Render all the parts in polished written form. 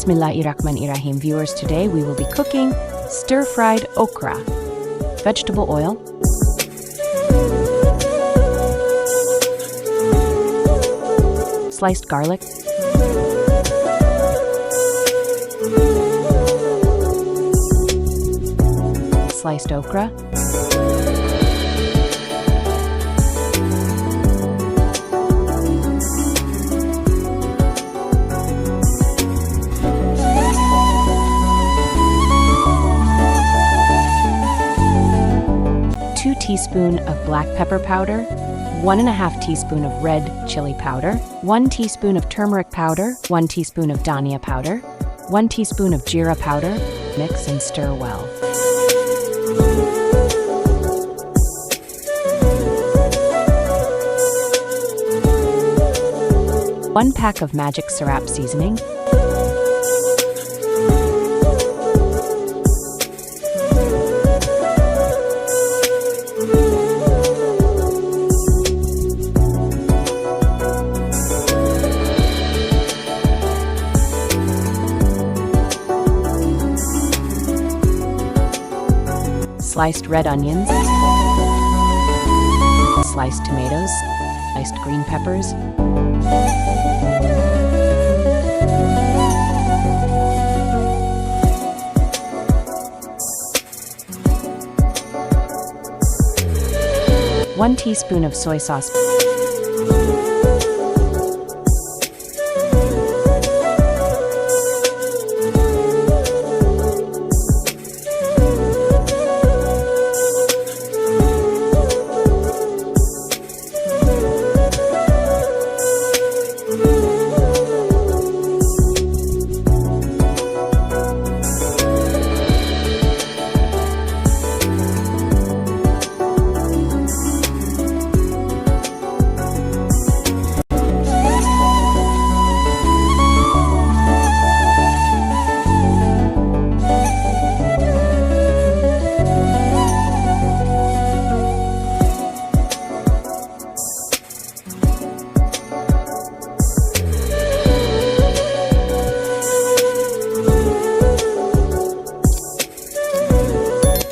Bismillahirrahmanirrahim. Viewers, today we will be cooking stir-fried okra. Vegetable oil, sliced garlic, sliced okra, two teaspoons of black pepper powder, 1.5 teaspoon of red chili powder, 1 teaspoon of turmeric powder, 1 teaspoon of dhania powder, 1 teaspoon of jeera powder. Mix and stir well. One pack of magic syrup seasoning, sliced red onions, sliced tomatoes, sliced green peppers, one teaspoon of soy sauce,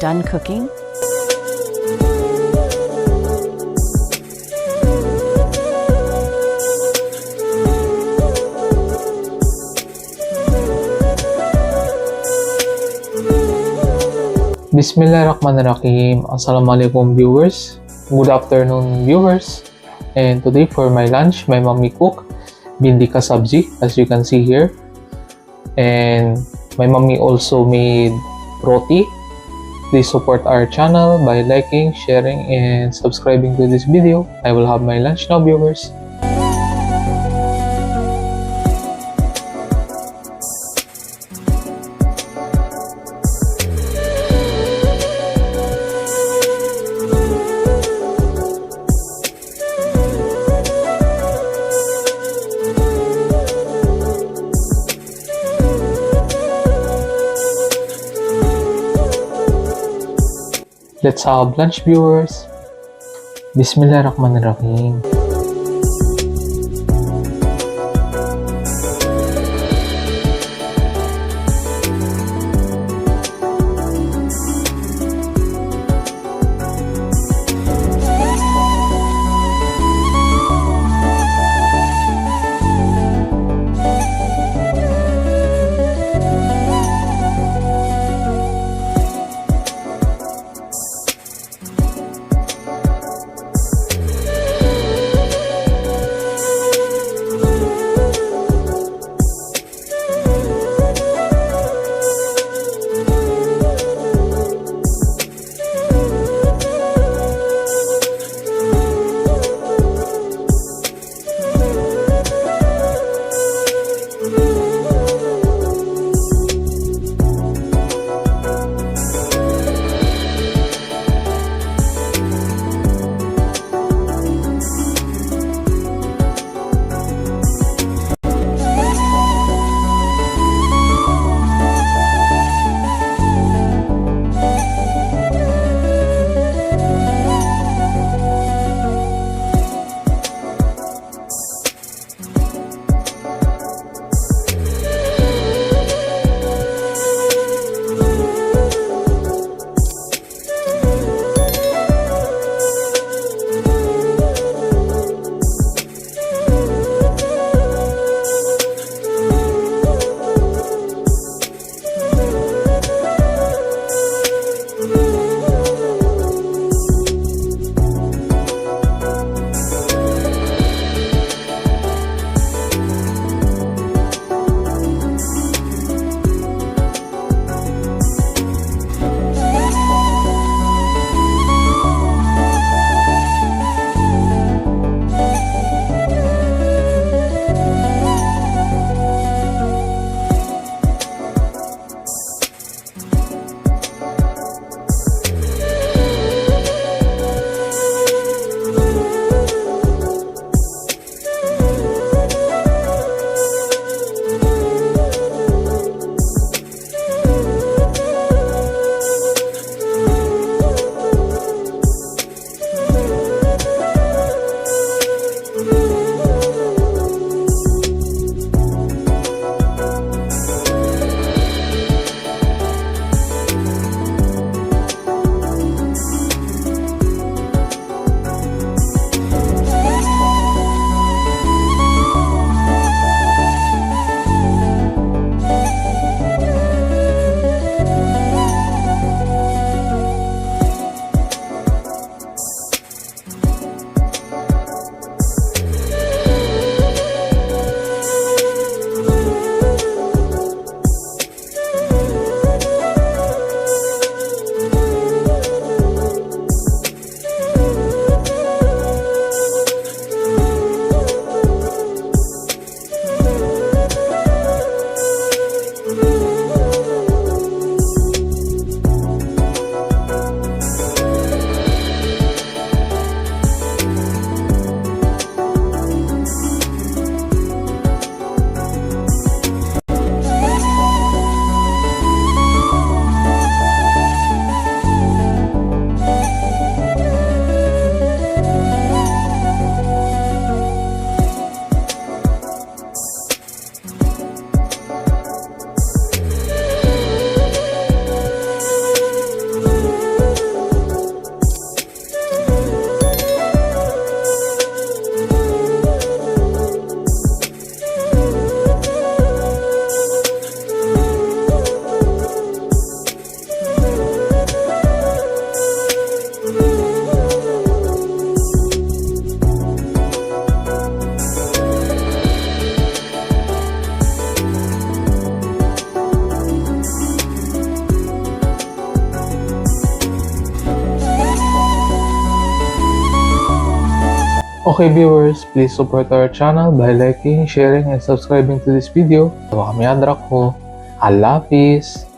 done cooking. Bismillahirrahmanirrahim. Assalamualaikum viewers. Good afternoon viewers. And today for my lunch, my mommy cook bhindi ka sabji, as you can see here. And my mommy also made roti. Please support our channel by liking, sharing, and subscribing to this video. I will have my lunch now, viewers. Let's have lunch, viewers. Bismillahirrahmanirrahim. Okay viewers, please support our channel by liking, sharing, and subscribing to this video. Tawa kami adrak ko. Allah Hafiz!